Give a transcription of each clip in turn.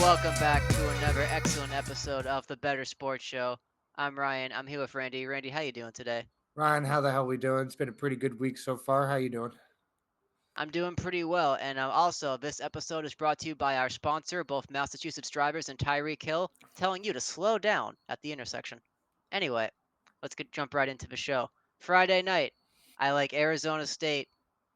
welcome back to another excellent episode of the Bettor Sports Show. I'm Ryan. I'm here with Randy. Randy, how you doing today? Ryan, how the hell we doing? It's been a pretty good week so far. How you doing? I'm doing pretty well, and also this episode is brought to you by our sponsor, both Massachusetts drivers and Tyreek Hill, telling you to slow down at the intersection. Anyway, jump right into the show. Friday night, I like Arizona State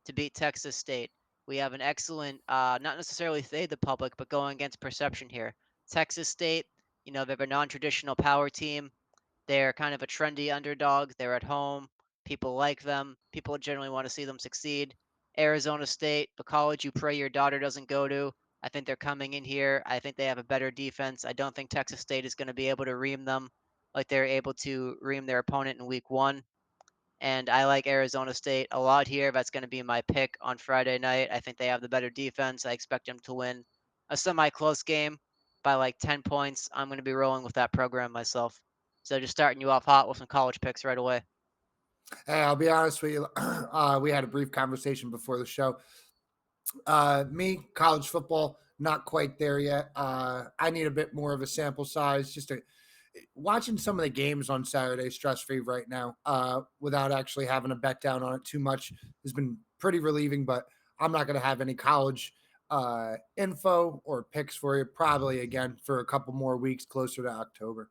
to beat Texas State. We have an excellent, not necessarily fade the public, but going against perception here. Texas State, they're a non-traditional power team. They're kind of a trendy underdog. They're at home. People like them. People generally want to see them succeed. Arizona State, the college you pray your daughter doesn't go to. I think they're coming in here. I think they have a better defense. I don't think Texas State is going to be able to ream them like they're able to ream their opponent in week one. And I like Arizona State a lot here. That's going to be my pick on Friday night. I think they have the better defense. I expect them to win a semi close game by like 10 points. I'm going to be rolling with that program myself. So just starting you off hot with some college picks right away. Hey, I'll be honest with you. We had a brief conversation before the show. Me, college football, not quite there yet. I need a bit more of a sample size. Watching some of the games on Saturday, stress free right now, without actually having to bet down on it too much, has been pretty relieving. But I'm not going to have any college info or picks for you probably again for a couple more weeks closer to October.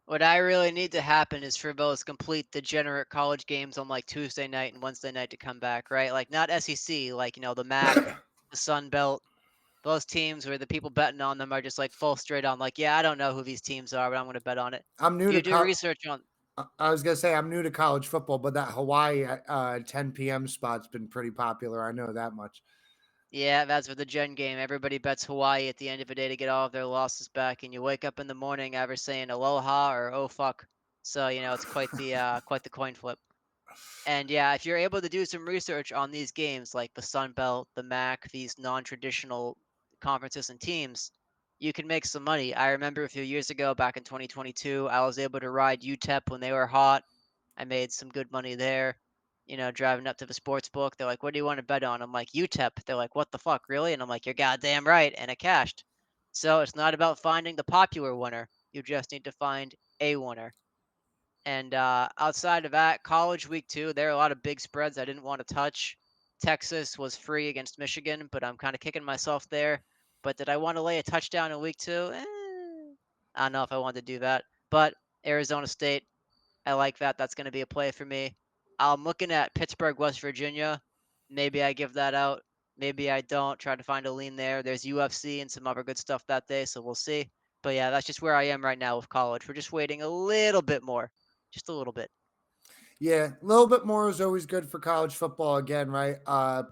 What I really need to happen is for those complete degenerate college games on like Tuesday night and Wednesday night to come back, right? Like not SEC, like, the MAC, the Sun Belt, those teams where the people betting on them are just like full straight on, like, yeah, I don't know who these teams are, but I'm going to bet on it. I'm new Do you to do college. research on? I was gonna say I'm new to college football, but that Hawaii 10 p.m. spot's been pretty popular. I know that much. Yeah, that's for the Gen game. Everybody bets Hawaii at the end of the day to get all of their losses back, and you wake up in the morning ever saying aloha or oh fuck. So it's quite the coin flip. And yeah, if you're able to do some research on these games like the Sun Belt, the MAC, these non-traditional conferences and teams, you can make some money. I remember a few years ago, back in 2022, I was able to ride UTEP when they were hot. I made some good money there. Driving up to the sports book, they're like, "What do you want to bet on?" I'm like, "UTEP." They're like, "What the fuck, really?" And I'm like, "You're goddamn right," and it cashed. So it's not about finding the popular winner. You just need to find a winner. And outside of that, college week two, there are a lot of big spreads I didn't want to touch. Texas was free against Michigan, but I'm kind of kicking myself there. But did I want to lay a touchdown in week two? I don't know if I wanted to do that. But Arizona State, I like that. That's going to be a play for me. I'm looking at Pittsburgh, West Virginia. Maybe I give that out. Maybe I don't. Try to find a lean there. There's UFC and some other good stuff that day, so we'll see. But yeah, that's just where I am right now with college. We're just waiting a little bit more, just a little bit. Yeah, a little bit more is always good for college football. Again, right?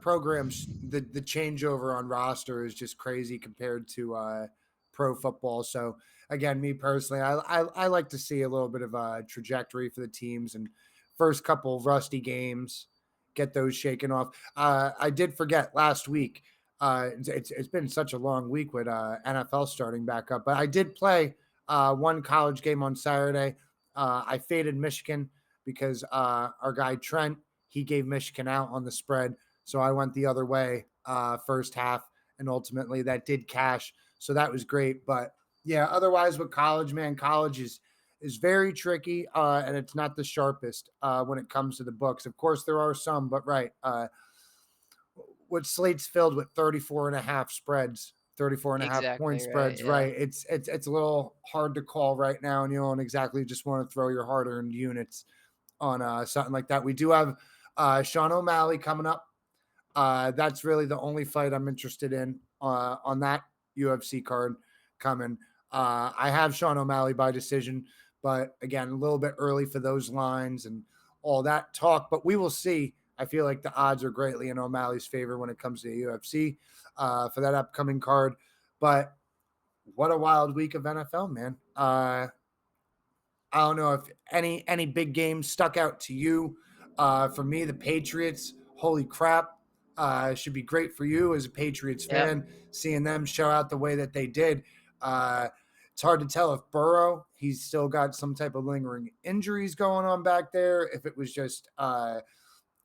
Programs the changeover on roster is just crazy compared to pro football. So again, me personally, I like to see a little bit of a trajectory for the teams and first couple of rusty games, get those shaken off. I did forget last week. It's been such a long week with NFL starting back up, but I did play one college game on Saturday. I faded Michigan because our guy Trent, he gave Michigan out on the spread. So I went the other way first half, and ultimately that did cash. So that was great. But yeah, otherwise with college, man, college is very tricky, and it's not the sharpest when it comes to the books. Of course, there are some, but right. What slate's filled with 34 and a half spreads, 34 and a half point Exactly right. spreads, Yeah. right? It's a little hard to call right now, and you don't exactly just want to throw your hard-earned units on something like that. We do have Sean O'Malley coming up. That's really the only fight I'm interested in on that UFC card coming. I have Sean O'Malley by decision, but again, a little bit early for those lines and all that talk. But we will see. I feel like the odds are greatly in O'Malley's favor when it comes to the UFC for that upcoming card. But what a wild week of NFL, man. I don't know if any big games stuck out to you. For me, the Patriots. Holy crap! Should be great for you as a Patriots Yep. fan, seeing them show out the way that they did. Uh, it's hard to tell if Burrow, he's still got some type of lingering injuries going on back there. If it was just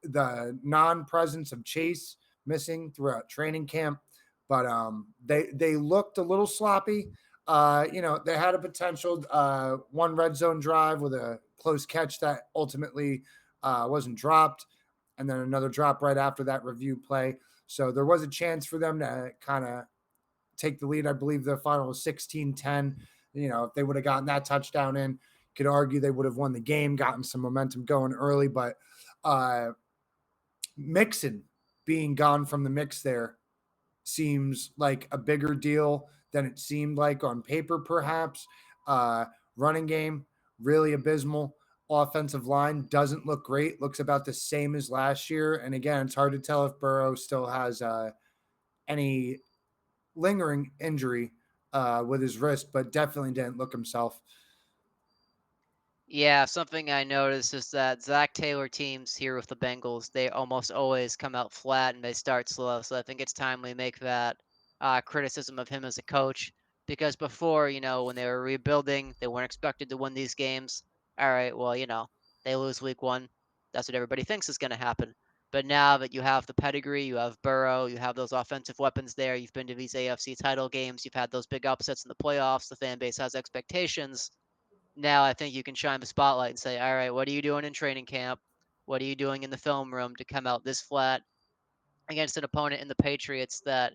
the non-presence of Chase missing throughout training camp. but they looked a little sloppy. They had a potential one red zone drive with a close catch that ultimately wasn't dropped, and then another drop right after that review play. So there was a chance for them to kind of take the lead. I believe the final was 16-10. If they would have gotten that touchdown in, could argue they would have won the game, gotten some momentum going early. But uh, Mixon being gone from the mix there seems like a bigger deal than it seemed like on paper, perhaps. Uh, Running game, really abysmal. Offensive line doesn't look great, looks about the same as last year. And again, it's hard to tell if Burrow still has any lingering injury with his wrist, but definitely didn't look himself. Yeah, something I noticed is that Zach Taylor teams here with the Bengals, they almost always come out flat and they start slow. So I think it's time we make that criticism of him as a coach. Because before, when they were rebuilding, they weren't expected to win these games. All right, well, they lose week one. That's what everybody thinks is going to happen. But now that you have the pedigree, you have Burrow, you have those offensive weapons there, you've been to these AFC title games, you've had those big upsets in the playoffs, the fan base has expectations. Now I think you can shine the spotlight and say, "All right, what are you doing in training camp? What are you doing in the film room to come out this flat against an opponent in the Patriots that,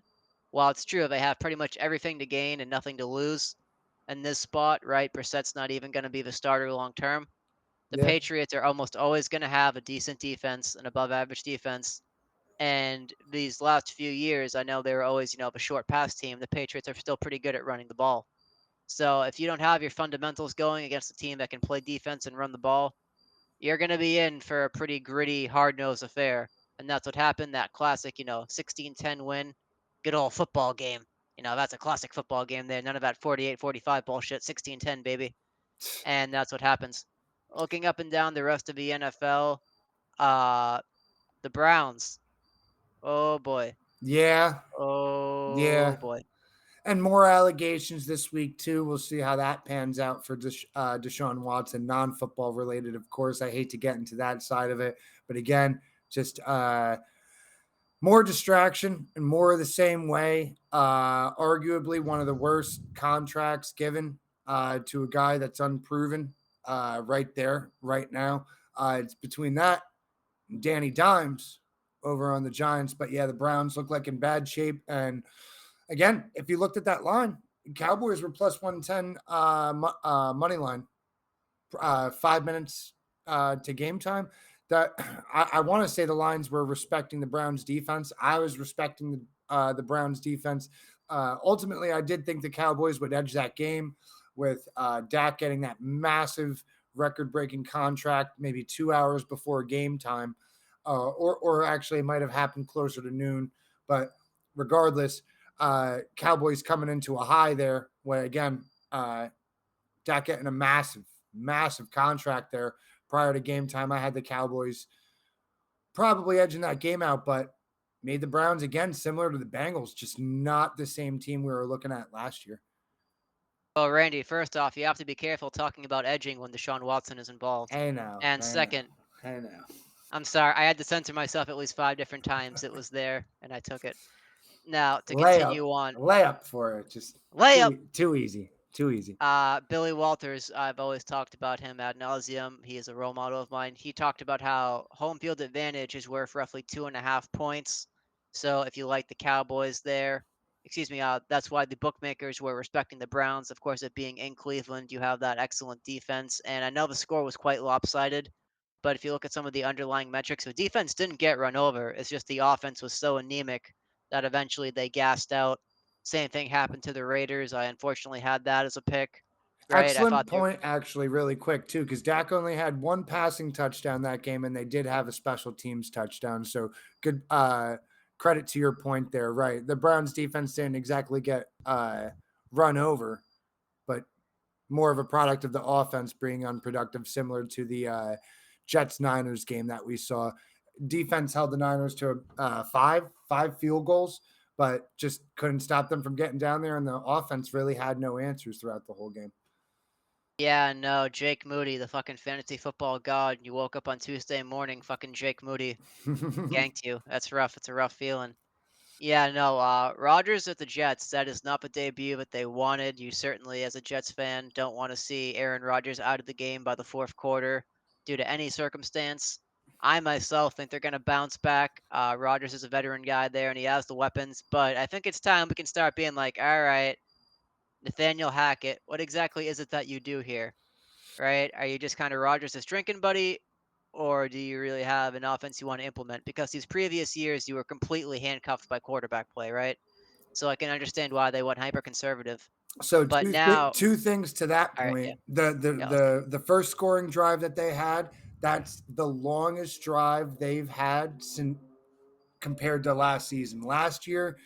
while it's true they have pretty much everything to gain and nothing to lose in this spot, right? Brissett's not even going to be the starter long term. The Yeah. Patriots are almost always going to have a decent defense, an above average defense. And these last few years, I know they were always, the short pass team. The Patriots are still pretty good at running the ball. So if you don't have your fundamentals going against a team that can play defense and run the ball, you're going to be in for a pretty gritty, hard-nosed affair. And that's what happened. That classic, 16-10 win. Good old football game. That's a classic football game there. None of that 48-45 bullshit. 16-10, baby. And that's what happens. Looking up and down the rest of the NFL, uh, the Browns. Oh boy. Yeah. Oh Yeah. boy. And more allegations this week too. We'll see how that pans out for Deshaun Watson, non-football related, of course. I hate to get into that side of it, but again, just more distraction and more of the same way. Arguably one of the worst contracts given to a guy that's unproven. Right there, right now, it's between that and Danny Dimes over on the Giants. But yeah, the Browns look like in bad shape. And again, if you looked at that line, Cowboys were plus 110 money line, 5 minutes to game time. That I want to say the lines were respecting the Browns defense. I was respecting the Browns defense. Ultimately, I did think the Cowboys would edge that game with Dak getting that massive record-breaking contract maybe 2 hours before game time, or actually it might have happened closer to noon. But regardless, Cowboys coming into a high there. Where again, Dak getting a massive contract there prior to game time. I had the Cowboys probably edging that game out, but made the Browns again similar to the Bengals, just not the same team we were looking at last year. Well, Randy, first off, you have to be careful talking about edging when Deshaun Watson is involved. Hey now, And hey now, second, hey now. I'm sorry, I had to censor myself at least 5 different times. It was there, and I took it. Now, to Layup, continue on, layup for it. Just layup! too easy, too easy. Billy Walters, I've always talked about him ad nauseum. He is a role model of mine. He talked about how home field advantage is worth roughly 2.5 points. So if you like the Cowboys there, excuse me, that's why the bookmakers were respecting the Browns. Of course, it being in Cleveland, you have that excellent defense. And I know the score was quite lopsided, but if you look at some of the underlying metrics, the defense didn't get run over. It's just the offense was so anemic that eventually they gassed out. Same thing happened to the Raiders. I unfortunately had that as a pick, right? I Excellent thought they point, actually, really quick too, because Dak only had one passing touchdown that game, and they did have a special teams touchdown. So good credit to your point there. Right, the Browns defense didn't exactly get run over, but more of a product of the offense being unproductive, similar to the Jets Niners game that we saw. Defense held the Niners to five field goals, but just couldn't stop them from getting down there, and the offense really had no answers throughout the whole game. yeah, no, Jake Moody, the fucking fantasy football god. You woke up on Tuesday morning, fucking Jake Moody ganked you. That's rough. It's a rough feeling. Yeah, no, Rodgers with the Jets, that is not the debut that they wanted. You certainly, as a Jets fan, don't want to see Aaron Rodgers out of the game by the fourth quarter due to any circumstance. I myself think they're going to bounce back. Rodgers is a veteran guy there, and he has the weapons, but I think it's time we can start being like, all right, Nathaniel Hackett, what exactly is it that you do here? Right? Are you just kind of Rodgers' drinking buddy, or do you really have an offense you want to implement? Because these previous years, you were completely handcuffed by quarterback play, right? So I can understand why they went hyper conservative. So But now, two things to that all right, yeah, point. yeah, let's hear it. The first scoring drive that they had, that's the longest drive they've had since compared to last season. Last year,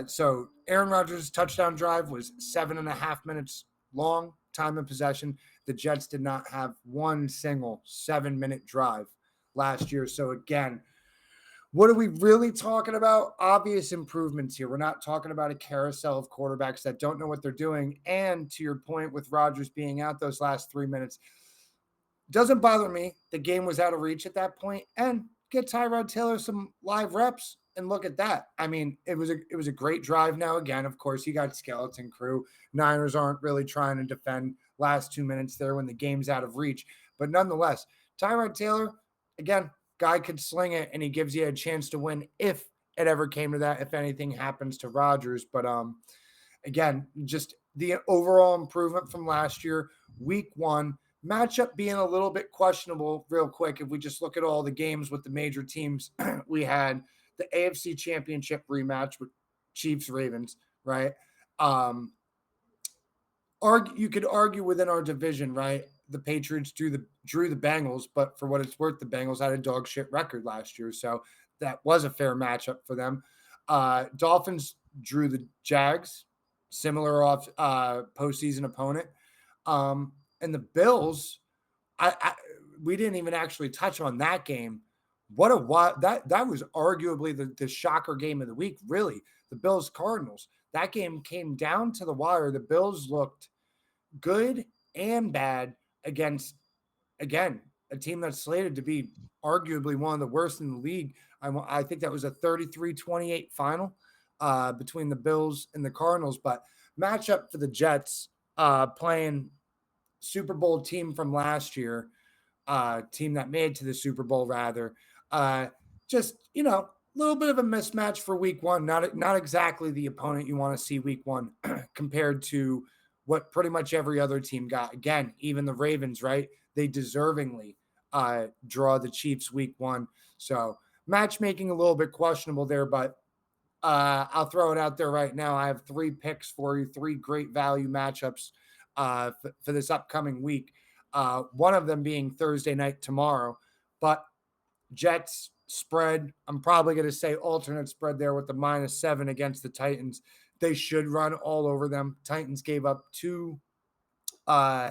so Aaron Rodgers' touchdown drive was 7.5 minutes long, time of possession. The Jets did not have one single 7 minute drive last year. So again, what are we really talking about? Obvious improvements here. We're not talking about a carousel of quarterbacks that don't know what they're doing. And to your point with Rodgers being out those last 3 minutes, doesn't bother me. The game was out of reach at that point, and get Tyrod Taylor some live reps and look at that. I mean, it was a great drive. Now again, of course, you got skeleton crew. Niners aren't really trying to defend last 2 minutes there when the game's out of reach, but nonetheless, Tyrod Taylor again, guy could sling it, and he gives you a chance to win if it ever came to that. If anything happens to Rodgers, but again, just the overall improvement from last year, week one. Matchup being a little bit questionable, real quick. If we just look at all the games with the major teams, we had the AFC Championship rematch with Chiefs Ravens, right? Um, you could argue within our division, right? The Patriots drew the Bengals, but for what it's worth, the Bengals had a dog shit record last year, so that was a fair matchup for them. Dolphins drew the Jags, similar off postseason opponent, and the Bills. I we didn't even actually touch on that game. What a wild that was arguably the shocker game of the week. Really, the Bills Cardinals. That game came down to the wire. The Bills looked good and bad against, again, a team that's slated to be arguably one of the worst in the league. I think that was a 33-28 final between the Bills and the Cardinals. But matchup for the Jets playing Super Bowl team from last year, team that made to the Super Bowl rather. Uh, just a little bit of a mismatch for week one. Not exactly the opponent you want to see week one compared to what pretty much every other team got. Again, even the Ravens, right? They deservingly draw the Chiefs week one. So matchmaking a little bit questionable there, but I'll throw it out there right now. I have three picks for you, three great value matchups for this upcoming week. One of them being Thursday night tomorrow, but Jets spread. I'm probably going to say alternate spread there with the -7 against the Titans. They should run all over them. Titans gave up uh,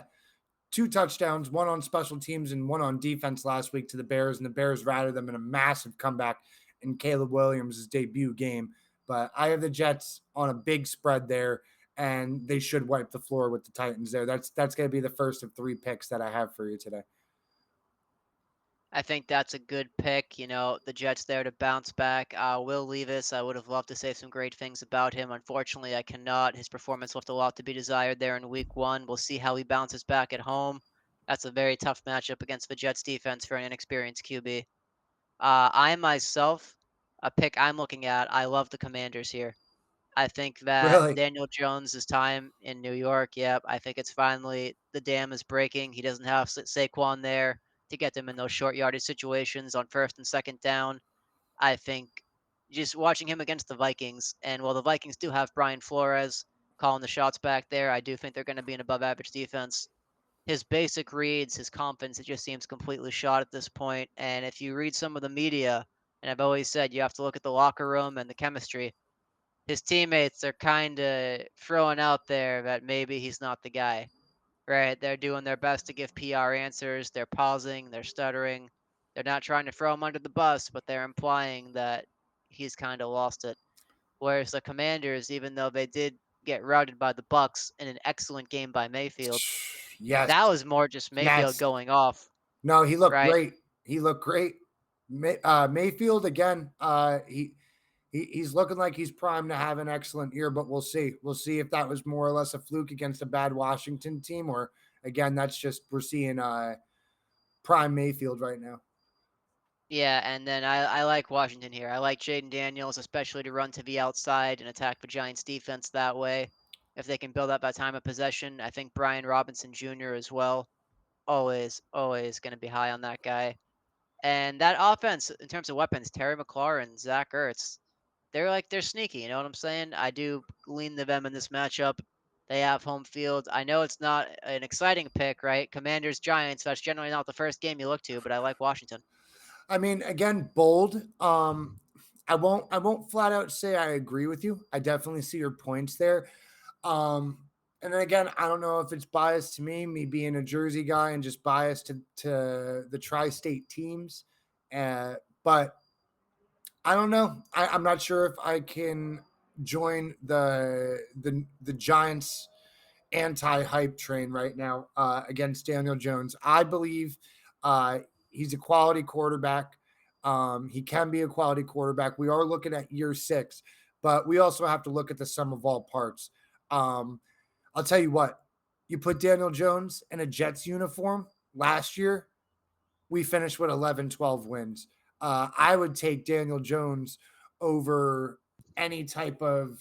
two touchdowns, one on special teams and one on defense last week to the Bears, and the Bears routed them in a massive comeback in Caleb Williams' debut game. But I have the Jets on a big spread there, and they should wipe the floor with the Titans there. That's going to be the first of three picks that I have for you today. I think that's a good pick. The Jets there to bounce back. Will Levis, I would have loved to say some great things about him. Unfortunately, I cannot. His performance left a lot to be desired there in week one. We'll see how he bounces back at home. That's a very tough matchup against the Jets defense for an inexperienced QB. I myself, a pick I'm looking at, I love the Commanders here. I think that Really? Daniel Jones' time in New York, yep, I think it's finally the dam is breaking. He doesn't have Saquon there to get them in those short yardage situations on first and second down. I think just watching him against the Vikings, and while the Vikings do have Brian Flores calling the shots back there, I do think they're going to be an above average defense. His basic reads, his confidence, it just seems completely shot at this point. And if you read some of the media, and I've always said you have to look at the locker room and the chemistry, his teammates are kind of throwing out there that maybe he's not the guy, right? They're doing their best to give PR answers. They're pausing, they're stuttering. They're not trying to throw him under the bus, but they're implying that he's kind of lost it. Whereas the Commanders, even though they did get routed by the Bucks in an excellent game by Mayfield, Yes. that was more just Mayfield Yes. going off, No, he looked right? great. He looked great. Mayfield again. He he's looking like he's primed to have an excellent year, but we'll see. We'll see if that was more or less a fluke against a bad Washington team, or again, that's just we're seeing prime Mayfield right now. Yeah, and then I like Washington here. I like Jaden Daniels, especially to run to the outside and attack the Giants defense that way. If they can build up that time of possession, I think Brian Robinson Jr. as well. Always, always going to be high on that guy. And that offense, in terms of weapons, Terry McLaurin, Zach Ertz, they're sneaky. You know what I'm saying? I do lean to them in this matchup. They have home field. I know it's not an exciting pick, right? Commanders Giants. That's generally not the first game you look to, but I like Washington. I mean, again, bold. I won't flat out say I agree with you. I definitely see your points there. And then again, I don't know if it's biased to me being a Jersey guy and just biased to the tri-state teams. But I don't know. I'm not sure if I can join the Giants anti-hype train right now against Daniel Jones. I believe uh, he's a quality quarterback. He can be a quality quarterback. We are looking at year 6, but we also have to look at the sum of all parts. Um, I'll tell you what, you put Daniel Jones in a Jets uniform last year, we finished with 11, 12 wins. I would take Daniel Jones over any type of,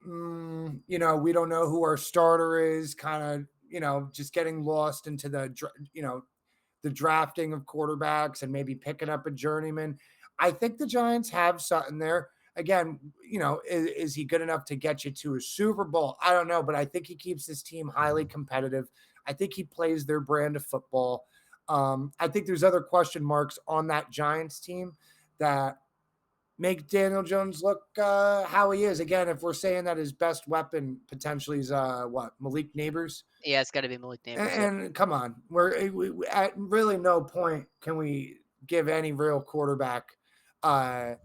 we don't know who our starter is, kind of, just getting lost into the drafting of quarterbacks and maybe picking up a journeyman. I think the Giants have something there. Again, is he good enough to get you to a Super Bowl? I don't know, but I think he keeps this team highly competitive. I think he plays their brand of football. I think there's other question marks on that Giants team that make Daniel Jones look how he is. Again, if we're saying that his best weapon potentially is what, Malik Neighbors, Yeah, it's got to be Malik Neighbors. Yep. and come on, we at really no point can we give any real quarterback that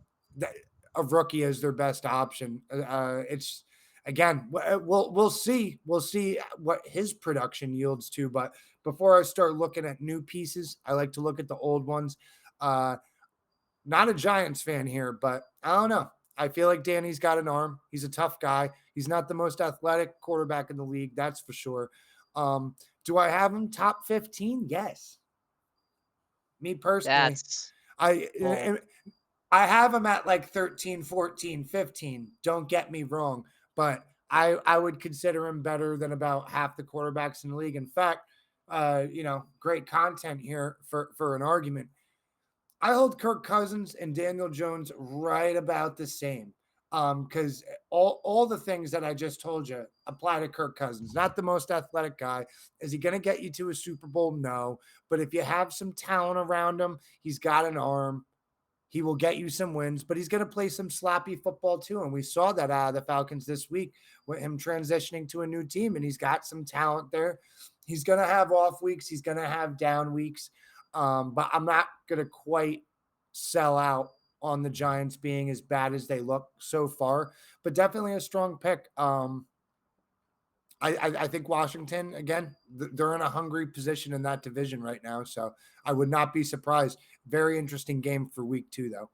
a rookie as their best option. It's again, we'll see what his production yields to. But before I start looking at new pieces, I like to look at the old ones. Uh, Not a Giants fan here, but I don't know. I feel like Danny's got an arm. He's a tough guy. He's not the most athletic quarterback in the league, that's for sure. Do I have him top 15? Yes. Me personally. That's bold. I I have him at like 13, 14, 15. Don't get me wrong, but I would consider him better than about half the quarterbacks in the league. In fact, great content here for an argument. I hold Kirk Cousins and Daniel Jones right about the same. Because all the things that I just told you apply to Kirk Cousins. Not the most athletic guy. Is he going to get you to a Super Bowl? No. But if you have some talent around him, he's got an arm. He will get you some wins, but he's going to play some sloppy football too. And we saw that out of the Falcons this week with him transitioning to a new team, and he's got some talent there. He's going to have off weeks. He's going to have down weeks. But I'm not going to quite sell out on the Giants being as bad as they look so far, but definitely a strong pick. I think Washington, again, they're in a hungry position in that division right now. So I would not be surprised. Very interesting game for week 2, though.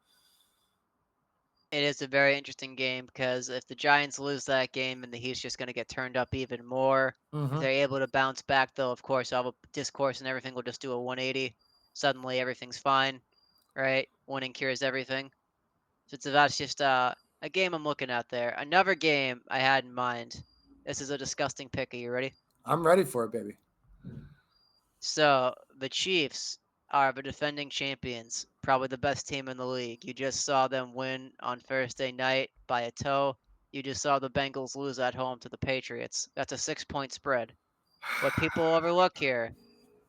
It is a very interesting game because if the Giants lose that game and the Heat's just going to get turned up even more. If Mm-hmm. they're able to bounce back, though, of course, all the discourse and everything will just do a 180. Suddenly, everything's fine, right? Winning cures everything. So that's just a game I'm looking at there. Another game I had in mind. This is a disgusting pick. Are you ready? I'm ready for it, baby. So the Chiefs are the defending champions, probably the best team in the league. You just saw them win on Thursday night by a toe. You just saw the Bengals lose at home to the Patriots. That's a 6-point spread. What people overlook here,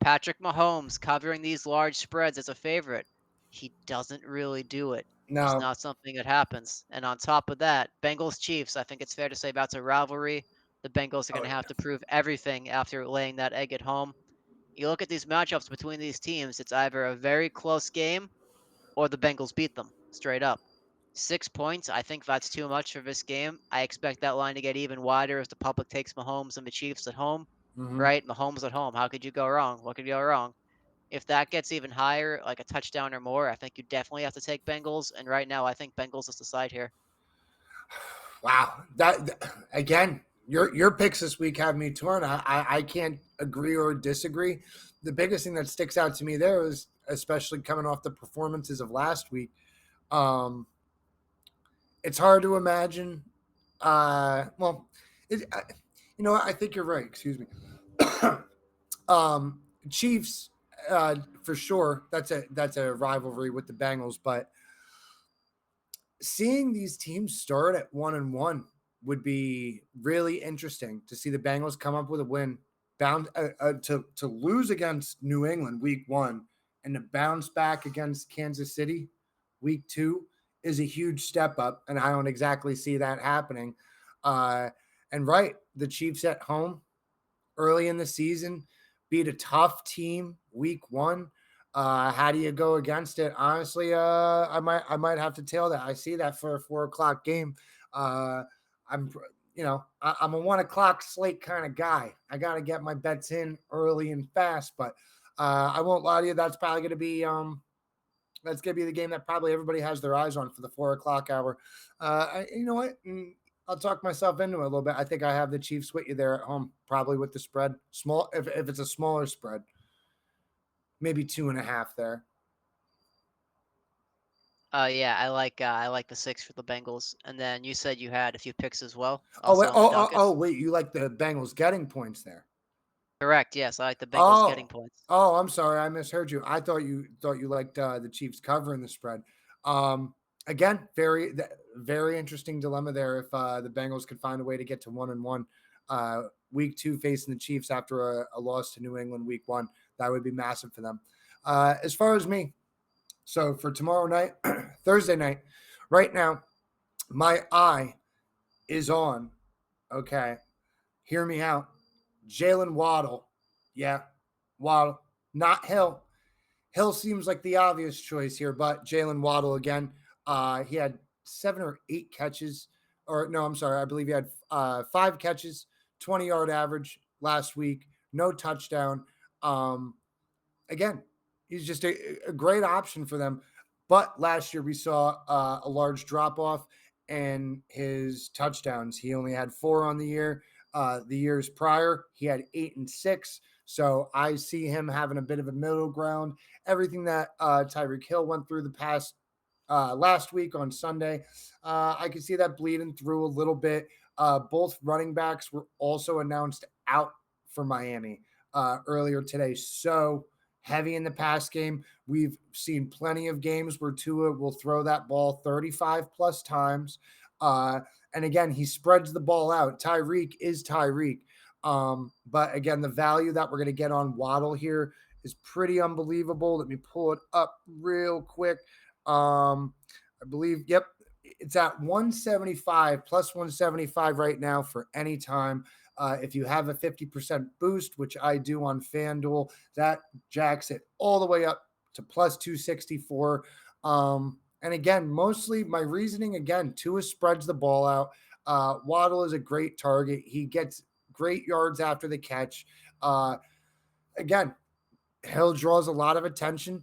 Patrick Mahomes covering these large spreads as a favorite. He doesn't really do it. It's No. not something that happens. And on top of that, Bengals Chiefs, I think it's fair to say that's a rivalry. The Bengals are going Oh to yeah. have to prove everything after laying that egg at home. You look at these matchups between these teams, it's either a very close game or the Bengals beat them straight up. 6 points, I think that's too much for this game. I expect that line to get even wider as the public takes Mahomes and the Chiefs at home, Mm-hmm. right? Mahomes at home. How could you go wrong? What could go wrong? If that gets even higher, like a touchdown or more, I think you definitely have to take Bengals. And right now, I think Bengals is the side here. Wow, again, your picks this week have me torn. I can't agree or disagree. The biggest thing that sticks out to me there is, especially coming off the performances of last week, um, it's hard to imagine. Well, you know what? I think you're right. Excuse me. Chiefs, for sure. That's a rivalry with the Bengals, but seeing these teams start at 1-1 would be really interesting to see the Bengals come up with a win, bound to lose against New England week 1 and to bounce back against Kansas City week 2 is a huge step up, and I don't exactly see that happening. Uh, and right, the Chiefs at home early in the season, beat a tough team week 1. How do you go against it? Honestly, I might have to tail that. I see that for a 4 o'clock game. Uh, I'm I'm a 1 o'clock slate kind of guy. I got to get my bets in early and fast, but I won't lie to you. That's gonna be the game that probably everybody has their eyes on for the 4 o'clock hour. You know what? I'll talk myself into it a little bit. I think I have the Chiefs with you there at home, probably with the spread. Small, if it's a smaller spread, maybe 2.5 there. Yeah, I like the 6 for the Bengals, and then you said you had a few picks as well, Oh wait, also on the docket? wait, you like the Bengals getting points there? Correct, yes, I like the Bengals getting Oh, points. I'm sorry, I misheard you. I thought you liked the Chiefs covering the spread. Um, Again, very interesting dilemma there. If the Bengals could find a way to get to 1-1, week 2 facing the Chiefs after a loss to New England week 1, that would be massive for them. As far as me, so for tomorrow night, Thursday night, right now, my eye is on. Okay, hear me out. Jalen Waddle, yeah, Waddle, not Hill. Hill seems like the obvious choice here, but Jalen Waddle again. He had 7 or 8 catches, or no, I'm sorry. I believe he had 5 catches, 20-yard average last week, no touchdown. Um, Again, he's just a great option for them. But last year we saw a large drop off in his touchdowns. He only had 4 on the year. The years prior, he had 8 and 6. So I see him having a bit of a middle ground. Everything that Tyreek Hill went through the past last week on Sunday, I can see that bleeding through a little bit. Both running backs were also announced out for Miami earlier today. So heavy in the pass game. We've seen plenty of games where Tua will throw that ball 35 plus times. And again, he spreads the ball out. Tyreek is Tyreek. But again, the value that we're going to get on Waddle here is pretty unbelievable. Let me pull it up real quick. I believe, yep, it's at 175 plus 175 right now for any time. If you have a 50% boost, which I do on FanDuel, that jacks it all the way up to plus 264. And again, mostly my reasoning again, Tua spreads the ball out. Waddle is a great target. He gets great yards after the catch. Again, Hill draws a lot of attention,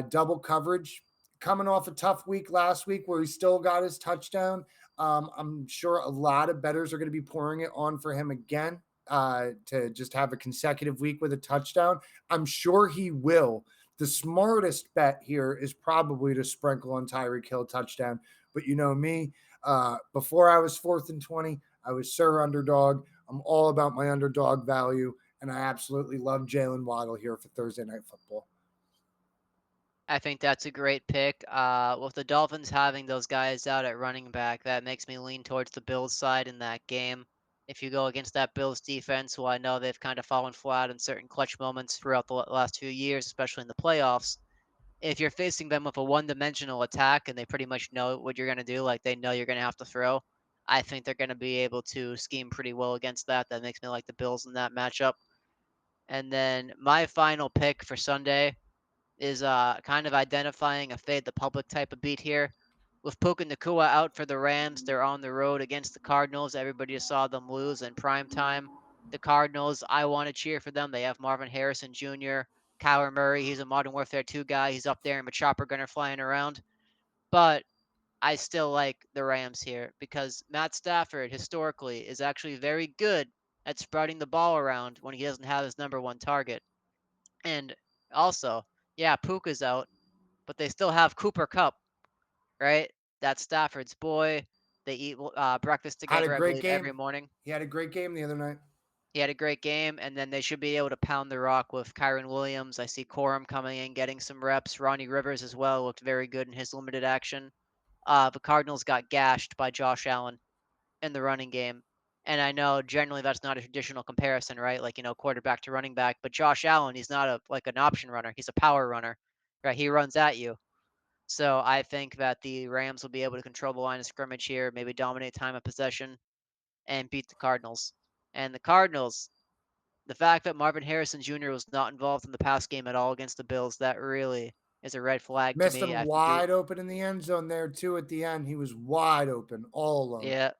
double coverage. Coming off a tough week last week where he still got his touchdown. I'm sure a lot of bettors are going to be pouring it on for him again to just have a consecutive week with a touchdown. I'm sure he will. The smartest bet here is probably to sprinkle on Tyreek Hill touchdown. But you know me, before I was 4th and 20, I was Sir Underdog. I'm all about my underdog value. And I absolutely love Jalen Waddle here for Thursday Night Football. I think that's a great pick. With the Dolphins having those guys out at running back, that makes me lean towards the Bills side in that game. If you go against that Bills defense, who I know they've kind of fallen flat in certain clutch moments throughout the last few years, especially in the playoffs, if you're facing them with a one-dimensional attack and they pretty much know what you're going to do, like they know you're going to have to throw, I think they're going to be able to scheme pretty well against that. That makes me like the Bills in that matchup. And then my final pick for Sunday is kind of identifying a fade the public type of beat here. With Puka Nakua out for the Rams, they're on the road against the Cardinals. Everybody just saw them lose in prime time. The Cardinals, I want to cheer for them. They have Marvin Harrison Jr., Kyler Murray. He's a Modern Warfare 2 guy. He's up there in a chopper gunner flying around. But I still like the Rams here because Matt Stafford historically is actually very good at spreading the ball around when he doesn't have his number one target. And also, yeah, Puka's out, but they still have Cooper Cup, right? That's Stafford's boy. They eat breakfast Had a together, I great believe, every game. morning. He had a great game the other night. He had a great game, and then they should be able to pound the rock with Kyron Williams. I see Corum coming in, getting some reps. Ronnie Rivers as well looked very good in his limited action. The Cardinals got gashed by Josh Allen in the running game. And I know generally that's not a traditional comparison, right? Like, quarterback to running back, but Josh Allen, he's not like an option runner. He's a power runner, right? He runs at you. So I think that the Rams will be able to control the line of scrimmage here, maybe dominate time of possession and beat the Cardinals. And the Cardinals, the fact that Marvin Harrison Jr. was not involved in the pass game at all against the Bills, that really is a red flag to Missed me. him I think wide open in the end zone there too at the end. He was wide open all alone. yeah,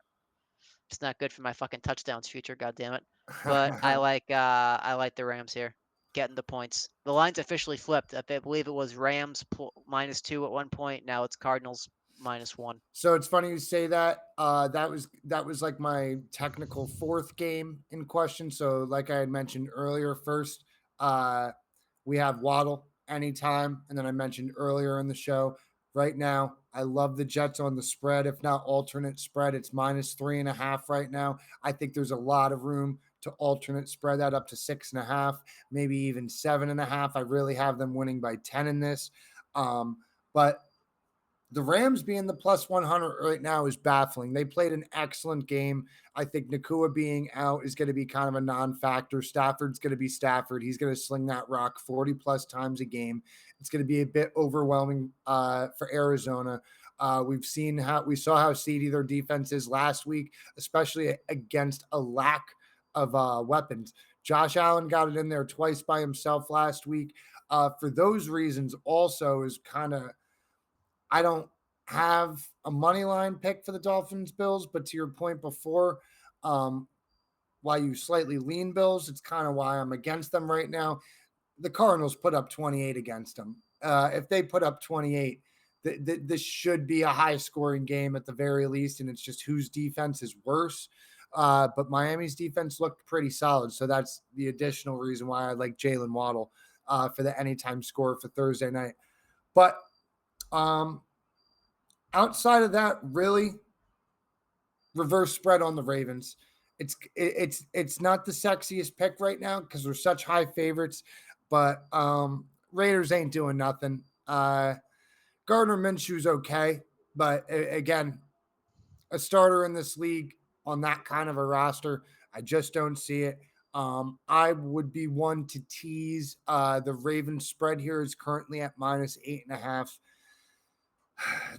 it's not good for my fucking touchdowns future, God damn it. But I like the Rams here, getting the points. The line's officially flipped. I believe it was Rams -2 at one point. Now it's Cardinals -1. So it's funny you say that. That was like my technical fourth game in question. So like I had mentioned earlier, first uh, we have Waddle anytime, and then I mentioned earlier in the show. Right now, I love the Jets on the spread. If not alternate spread, it's -3.5 right now. I think there's a lot of room to alternate spread that up to 6.5, maybe even 7.5. I really have them winning by 10 in this. But the Rams being the plus 100 right now is baffling. They played an excellent game. I think Nakua being out is going to be kind of a non factor. Stafford's going to be Stafford. He's going to sling that rock 40 plus times a game. It's going to be a bit overwhelming for Arizona. We saw how seedy their defense is last week, especially against a lack of weapons. Josh Allen got it in there twice by himself last week. For those reasons, also is kind of I don't have a money line pick for the Dolphins Bills, but to your point before, um, why you slightly lean Bills, it's kind of why I'm against them right now. The Cardinals put up 28 against them. If they put up 28, this should be a high scoring game at the very least, and it's just whose defense is worse. But Miami's defense looked pretty solid, so that's the additional reason why I like Jalen Waddle for the anytime score for Thursday night. But um, outside of that, really reverse spread on the Ravens. It's not the sexiest pick right now because they're such high favorites, but Raiders ain't doing nothing. Gardner Minshew's okay, but again, a starter in this league on that kind of a roster, I just don't see it. I would be one to tease. The Ravens spread here is currently at -8.5.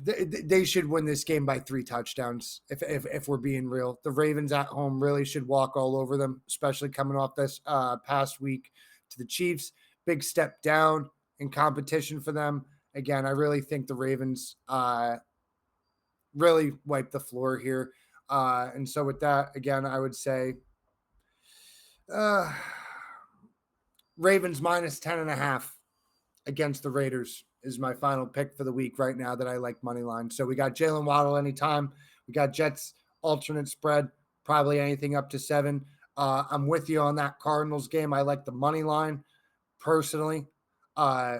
They should win this game by 3 touchdowns. If we're being real, the Ravens at home really should walk all over them, especially coming off this past week to the Chiefs. Big step down in competition for them. Again, I really think the Ravens really wipe the floor here. And so with that, again, I would say uh, Ravens -10.5 against the Raiders is my final pick for the week right now that I like money line. So we got Jalen Waddle anytime. We got Jets alternate spread, probably anything up to 7. I'm with you on that Cardinals game. I like the money line personally. Uh,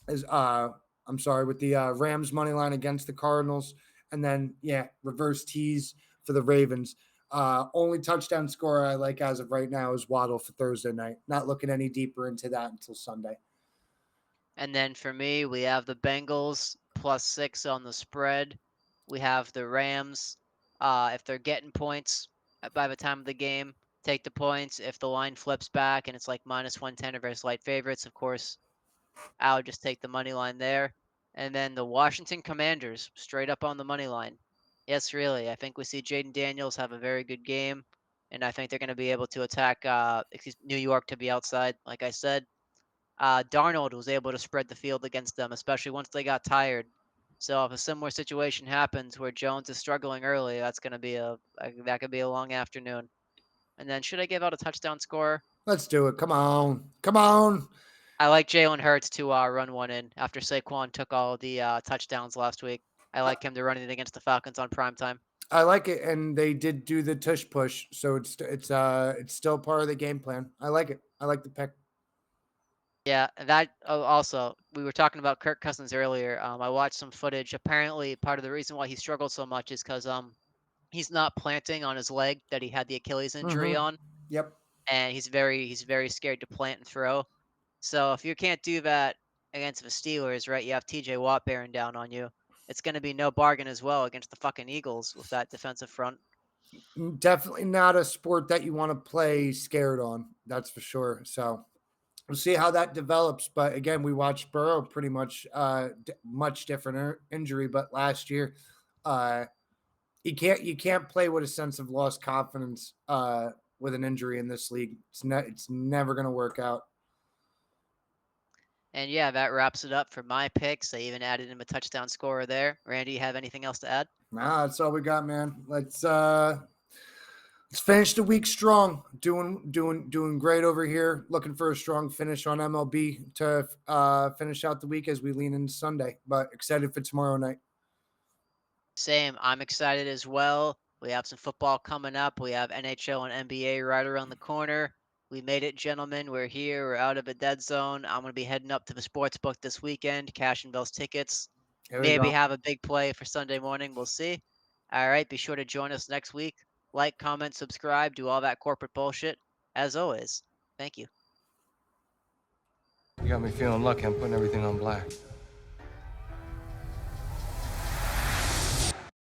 as I'm sorry, with the Rams money line against the Cardinals, and then reverse tease for the Ravens. Only touchdown scorer I like as of right now is Waddle for Thursday night. Not looking any deeper into that until Sunday. And then for me, we have the Bengals +6 on the spread. We have the Rams. If they're getting points by the time of the game, take the points. If the line flips back and it's like -110 or very slight favorites, of course, I would just take the money line there. And then the Washington Commanders, straight up on the money line. Yes, really. I think we see Jaden Daniels have a very good game, and I think they're going to be able to attack New York to be outside, like I said. Darnold was able to spread the field against them, especially once they got tired. So if a similar situation happens where Jones is struggling early, that's going to be that could be a long afternoon. And then should I give out a touchdown score? Let's do it. Come on. Come on. I like Jalen Hurts to run one in after Saquon took all the touchdowns last week. I like him to run it against the Falcons on prime time. I like it, and they did do the tush push, so it's still part of the game plan. I like it. I like the pick. Yeah, and that also, we were talking about Kirk Cousins earlier. I watched some footage. Apparently, part of the reason why he struggled so much is because he's not planting on his leg that he had the Achilles injury Mhm. on, Yep. and he's very scared to plant and throw. So if you can't do that against the Steelers, right? You have T.J. Watt bearing down on you. It's going to be no bargain as well against the fucking Eagles with that defensive front. Definitely not a sport that you wanna play scared on, that's for sure, so, we'll see how that develops, but again, we watched Burrow pretty much, much different injury, but last year, uh, you can't play with a sense of lost confidence, with an injury in this league. It's never gonna work out. And yeah, that wraps it up for my picks. I even added in a touchdown scorer there. Randy, you have anything else to add? Nah, that's all we got, man. Let's finish the week strong. Doing great over here. Looking for a strong finish on MLB to finish out the week as we lean into Sunday. But excited for tomorrow night. Same. I'm excited as well. We have some football coming up. We have NHL and NBA right around the corner. We made it, gentlemen. We're here. We're out of a dead zone. I'm going to be heading up to the sports book this weekend, cashing those tickets. Here we Maybe go. have a big play for Sunday morning. We'll see. All right. Be sure to join us next week. Like, comment, subscribe, do all that corporate bullshit. As always, thank you. You got me feeling lucky. I'm putting everything on black.